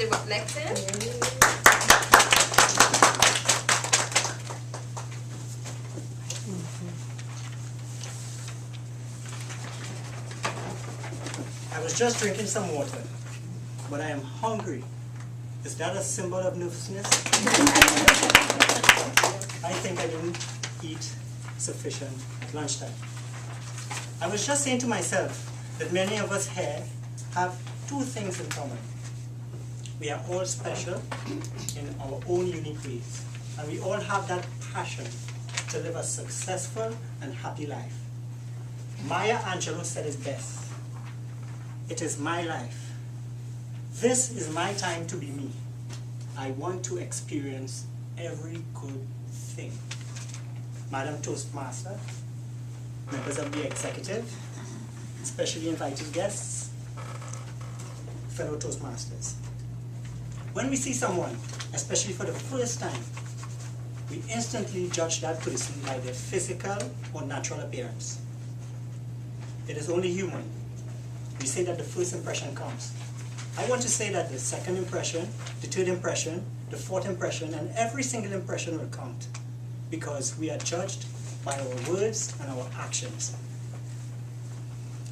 the reflection. I was just drinking some water, but I am hungry. Is that a symbol of nervousness? I think I didn't eat sufficient at lunchtime. I was just saying to myself that many of us here have two things in common. We are all special in our own unique ways, and we all have that passion to live a successful and happy life. Maya Angelou said it best. It is my life. This is my time to be me. I want to experience every good thing. Madam Toastmaster, members of the executive, specially invited guests, fellow Toastmasters. When we see someone, especially for the first time, we instantly judge that person by their physical or natural appearance. It is only human. We say that the first impression counts. I want to say that the second impression, the third impression, the fourth impression, and every single impression will count, because we are judged by our words and our actions.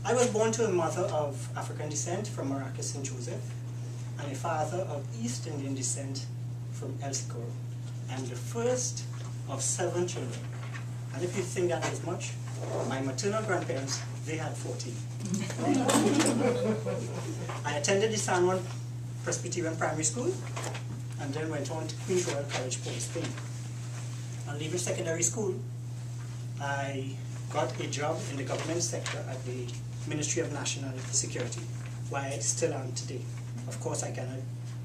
I was born to a mother of African descent from Maracay, St. Joseph, and a father of East Indian descent from El Socorro. I'm the first of 7 children. And if you think that is much, my maternal grandparents, they had 14. I attended the San Juan Presbyterian Primary School and then went on to Queen's Royal College, Port Spain. On leaving secondary school, I got a job in the government sector at the Ministry of National Security, where I still am today. Of course, I cannot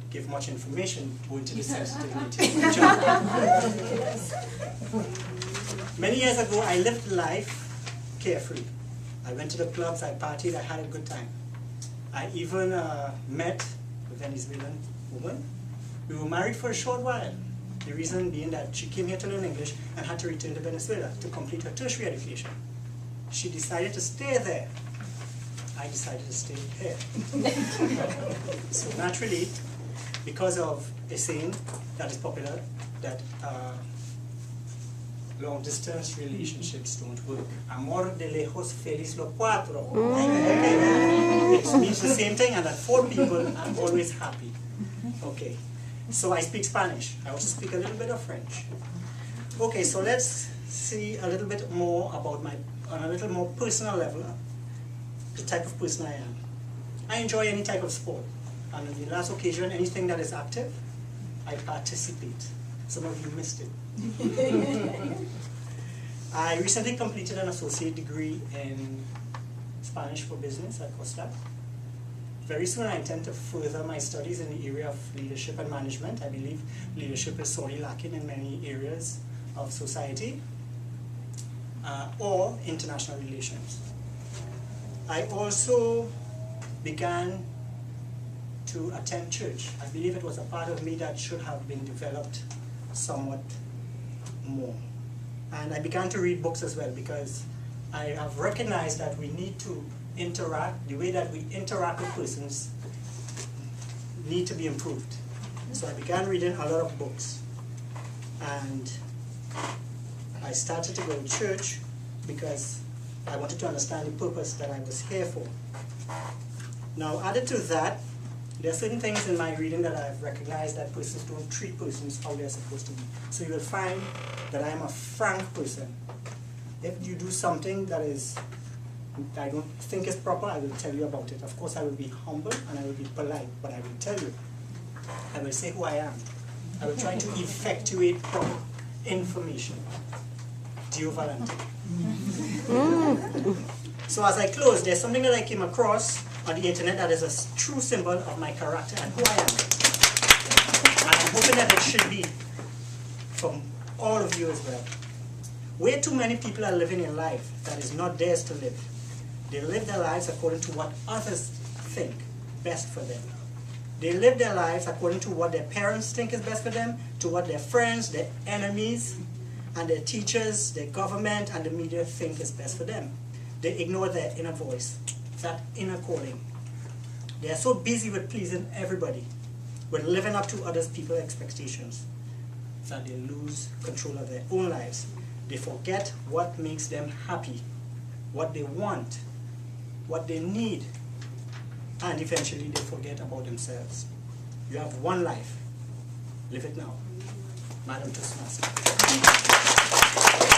give much information owing to the sensitivity of my job. Many years ago, I lived life carefree. I went to the clubs, I partied, I had a good time. I even met a Venezuelan woman. We were married for a short while. The reason being that she came here to learn English and had to return to Venezuela to complete her tertiary education. She decided to stay there. I decided to stay here. So naturally, because of a saying that is popular, that long-distance relationships don't work. Amor de lejos, feliz lo cuatro. Okay. It means the same thing, and that 4 people are always happy. Okay. So I speak Spanish. I also speak a little bit of French. Okay, so let's see a little bit more about on a little more personal level, the type of person I am. I enjoy any type of sport. And on the last occasion, anything that is active, I participate. Some of you missed it. I recently completed an associate degree in Spanish for business at Costa. Very soon I intend to further my studies in the area of leadership and management. I believe leadership is sorely lacking in many areas of society, or international relations. I also began to attend church. I believe it was a part of me that should have been developed somewhat more. And I began to read books as well, because I have recognized that we need to interact, the way that we interact with persons need to be improved. So I began reading a lot of books, and I started to go to church because I wanted to understand the purpose that I was here for. Now, added to that, there are certain things in my reading that I've recognized that persons don't treat persons how they're supposed to be. So you will find that I am a frank person. If you do something that I don't think is proper, I will tell you about it. Of course, I will be humble and I will be polite, but I will tell you. I will say who I am. I will try to effectuate proper information. Dio Valente. So as I close, there's something that I came across on the internet that is a true symbol of my character and who I am. And I'm hoping that it should be from all of you as well. Way too many people are living a life that is not theirs to live. They live their lives according to what others think best for them. They live their lives according to what their parents think is best for them, to what their friends, their enemies, and their teachers, their government, and the media think is best for them. They ignore their inner voice, that inner calling. They are so busy with pleasing everybody, with living up to other people's expectations that they lose control of their own lives. They forget what makes them happy, what they want, what they need, and eventually they forget about themselves. You have one life. Live it now. Madam Toastmaster.